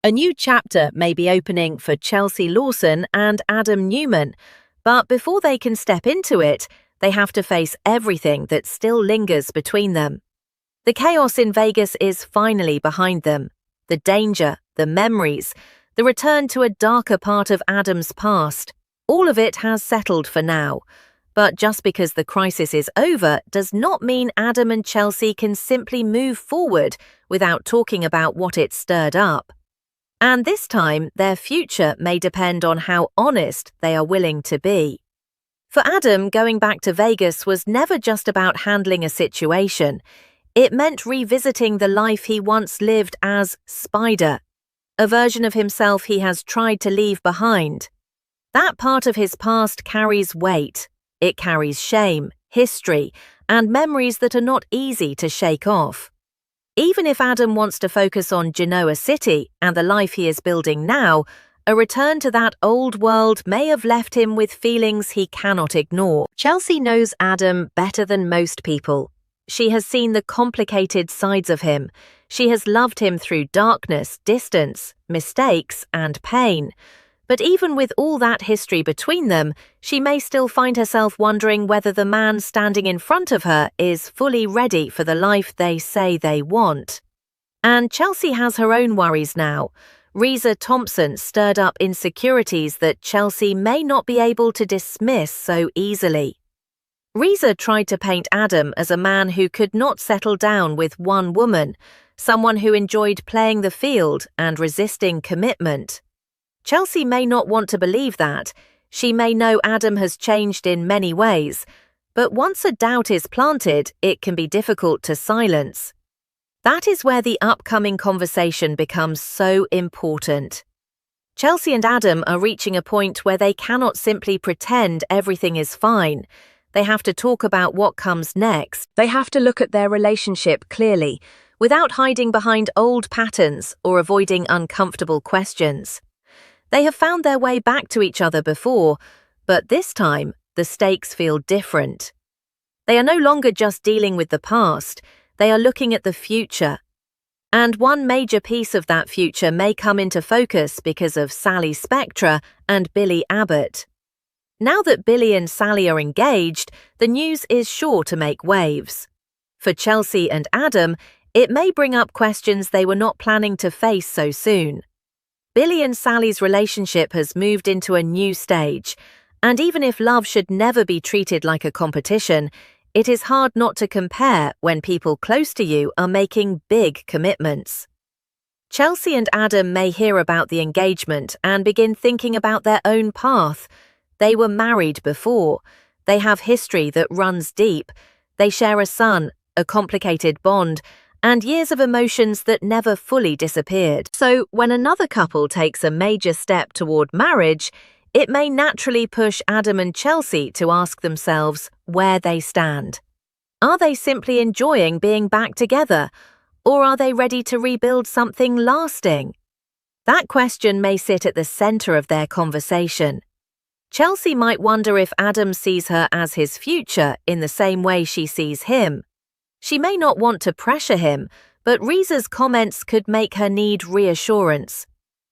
A new chapter may be opening for Chelsea Lawson and Adam Newman, but before they can step into it, they have to face everything that still lingers between them. The chaos in Vegas is finally behind them. The danger, the memories, the return to a darker part of Adam's past. All of it has settled for now. But just because the crisis is over does not mean Adam and Chelsea can simply move forward without talking about what it stirred up. And this time, their future may depend on how honest they are willing to be. For Adam, going back to Vegas was never just about handling a situation. It meant revisiting the life he once lived as Spider, a version of himself he has tried to leave behind. That part of his past carries weight. It carries shame, history, and memories that are not easy to shake off. Even if Adam wants to focus on Genoa City and the life he is building now, a return to that old world may have left him with feelings he cannot ignore. Chelsea knows Adam better than most people. She has seen the complicated sides of him. She has loved him through darkness, distance, mistakes, and pain. But even with all that history between them, she may still find herself wondering whether the man standing in front of her is fully ready for the life they say they want. And Chelsea has her own worries now. Riza stirred up insecurities that Chelsea may not be able to dismiss so easily. Riza tried to paint Adam as a man who could not settle down with one woman, someone who enjoyed playing the field and resisting commitment. Chelsea may not want to believe that. She may know Adam has changed in many ways, but once a doubt is planted, it can be difficult to silence. That is where the upcoming conversation becomes so important. Chelsea and Adam are reaching a point where they cannot simply pretend everything is fine. They have to talk about what comes next. They have to look at their relationship clearly, without hiding behind old patterns or avoiding uncomfortable questions. They have found their way back to each other before, but this time, the stakes feel different. They are no longer just dealing with the past, they are looking at the future. And one major piece of that future may come into focus because of Sally Spectra and Billy Abbott. Now that Billy and Sally are engaged, the news is sure to make waves. For Chelsea and Adam, it may bring up questions they were not planning to face so soon. Billy and Sally's relationship has moved into a new stage, and even if love should never be treated like a competition, it is hard not to compare when people close to you are making big commitments. Chelsea and Adam may hear about the engagement and begin thinking about their own path. They were married before. They have history that runs deep. They share a son, a complicated bond, and years of emotions that never fully disappeared. So when another couple takes a major step toward marriage, it may naturally push Adam and Chelsea to ask themselves where they stand. Are they simply enjoying being back together, or are they ready to rebuild something lasting? That question may sit at the center of their conversation. Chelsea might wonder if Adam sees her as his future in the same way she sees him. She may not want to pressure him, but Riza's comments could make her need reassurance.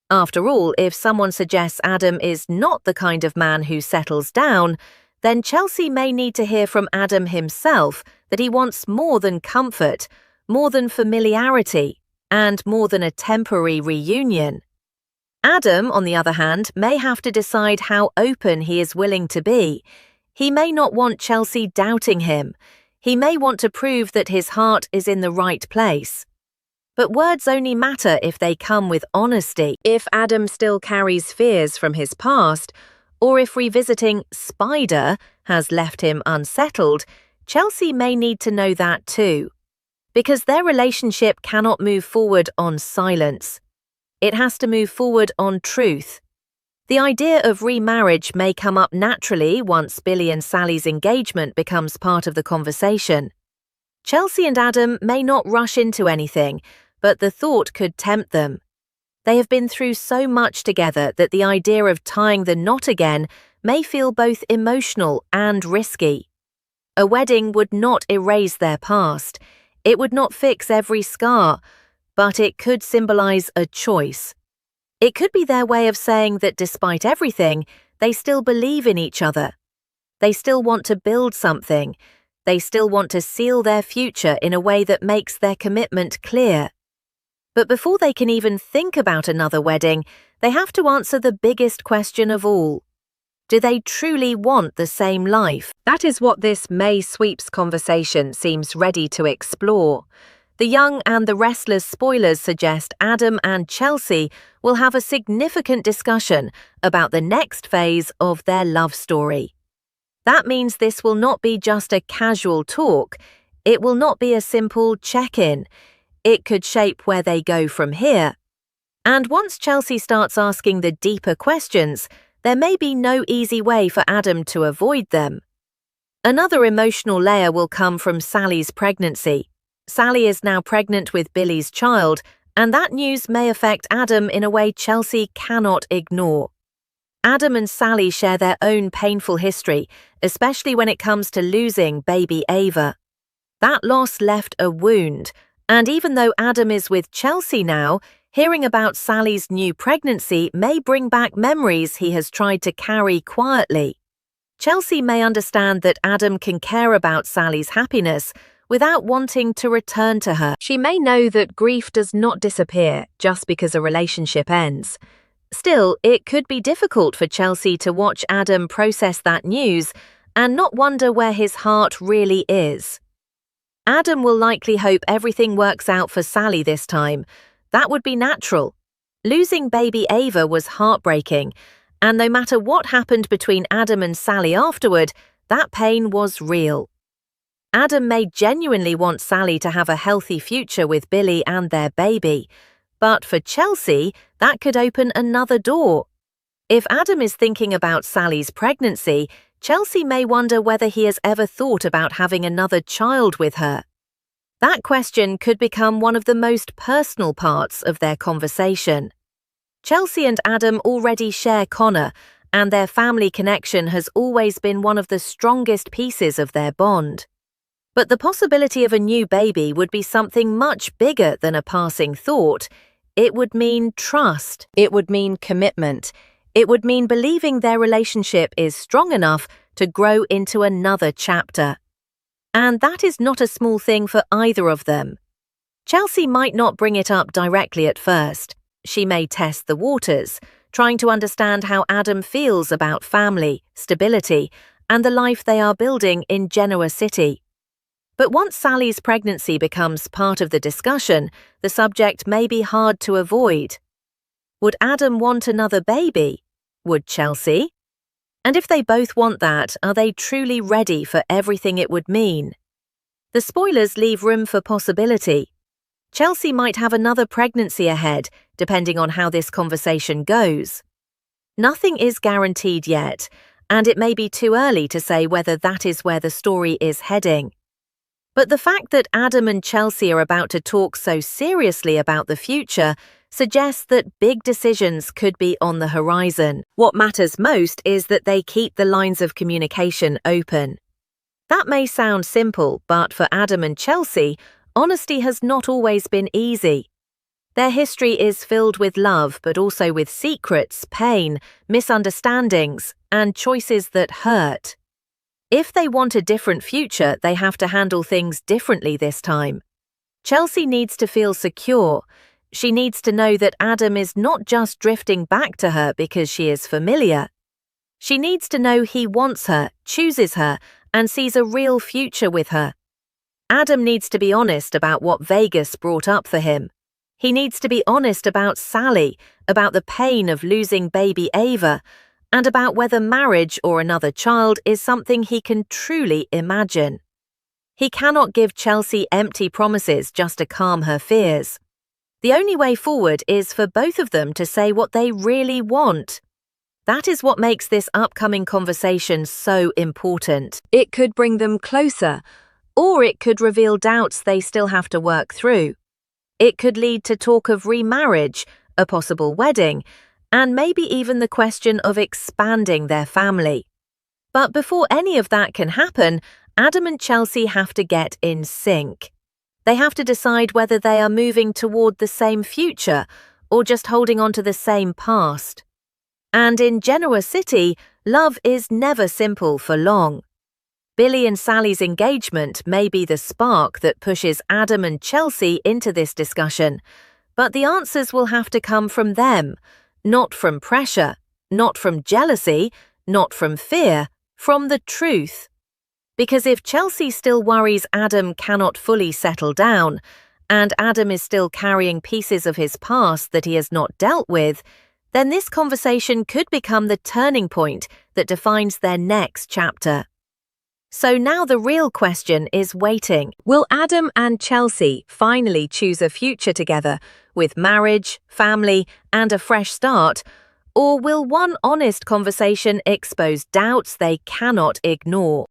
After all, if someone suggests Adam is not the kind of man who settles down, then Chelsea may need to hear from Adam himself that he wants more than comfort, more than familiarity, and more than a temporary reunion. Adam, on the other hand, may have to decide how open he is willing to be. He may not want Chelsea doubting him. He may want to prove that his heart is in the right place. But words only matter if they come with honesty. If Adam still carries fears from his past, or if revisiting Spider has left him unsettled, Chelsea may need to know that too. Because their relationship cannot move forward on silence. It has to move forward on truth. The idea of remarriage may come up naturally once Billy and Sally's engagement becomes part of the conversation. Chelsea and Adam may not rush into anything, but the thought could tempt them. They have been through so much together that the idea of tying the knot again may feel both emotional and risky. A wedding would not erase their past. It would not fix every scar, but it could symbolize a choice. It could be their way of saying that despite everything, they still believe in each other. They still want to build something. They still want to seal their future in a way that makes their commitment clear. But before they can even think about another wedding, they have to answer the biggest question of all. Do they truly want the same life? That is what this May Sweeps conversation seems ready to explore. The Young and the Restless spoilers suggest Adam and Chelsea will have a significant discussion about the next phase of their love story. That means this will not be just a casual talk. It will not be a simple check-in. It could shape where they go from here. And once Chelsea starts asking the deeper questions, there may be no easy way for Adam to avoid them. Another emotional layer will come from Sally's pregnancy. Sally is now pregnant with Billy's child, and that news may affect Adam in a way Chelsea cannot ignore. Adam and Sally share their own painful history, especially when it comes to losing baby Ava. That loss left a wound, and even though Adam is with Chelsea now, hearing about Sally's new pregnancy may bring back memories he has tried to carry quietly. Chelsea may understand that Adam can care about Sally's happiness without wanting to return to her. She may know that grief does not disappear just because a relationship ends. Still, it could be difficult for Chelsea to watch Adam process that news and not wonder where his heart really is. Adam will likely hope everything works out for Sally this time. That would be natural. Losing baby Ava was heartbreaking, and no matter what happened between Adam and Sally afterward, that pain was real. Adam may genuinely want Sally to have a healthy future with Billy and their baby, but for Chelsea, that could open another door. If Adam is thinking about Sally's pregnancy, Chelsea may wonder whether he has ever thought about having another child with her. That question could become one of the most personal parts of their conversation. Chelsea and Adam already share Connor, and their family connection has always been one of the strongest pieces of their bond. But the possibility of a new baby would be something much bigger than a passing thought. It would mean trust. It would mean commitment. It would mean believing their relationship is strong enough to grow into another chapter. And that is not a small thing for either of them. Chelsea might not bring it up directly at first. She may test the waters, trying to understand how Adam feels about family, stability, and the life they are building in Genoa City. But once Sally's pregnancy becomes part of the discussion, the subject may be hard to avoid. Would Adam want another baby? Would Chelsea? And if they both want that, are they truly ready for everything it would mean? The spoilers leave room for possibility. Chelsea might have another pregnancy ahead, depending on how this conversation goes. Nothing is guaranteed yet, and it may be too early to say whether that is where the story is heading. But the fact that Adam and Chelsea are about to talk so seriously about the future suggests that big decisions could be on the horizon. What matters most is that they keep the lines of communication open. That may sound simple, but for Adam and Chelsea, honesty has not always been easy. Their history is filled with love, but also with secrets, pain, misunderstandings, and choices that hurt. If they want a different future, they have to handle things differently this time. Chelsea needs to feel secure. She needs to know that Adam is not just drifting back to her because she is familiar. She needs to know he wants her, chooses her, and sees a real future with her. Adam needs to be honest about what Vegas brought up for him. He needs to be honest about Sally, about the pain of losing baby Ava, and about whether marriage or another child is something he can truly imagine. He cannot give Chelsea empty promises just to calm her fears. The only way forward is for both of them to say what they really want. That is what makes this upcoming conversation so important. It could bring them closer, or it could reveal doubts they still have to work through. It could lead to talk of remarriage, a possible wedding, and maybe even the question of expanding their family. But before any of that can happen, Adam and Chelsea have to get in sync. They have to decide whether they are moving toward the same future or just holding on to the same past. And in Genoa City, love is never simple for long. Billy and Sally's engagement may be the spark that pushes Adam and Chelsea into this discussion, but the answers will have to come from them, not from pressure, not from jealousy, not from fear, from the truth. Because if Chelsea still worries Adam cannot fully settle down, and Adam is still carrying pieces of his past that he has not dealt with, then this conversation could become the turning point that defines their next chapter. So now the real question is waiting. Will Adam and Chelsea finally choose a future together, with marriage, family, and a fresh start? Or will one honest conversation expose doubts they cannot ignore?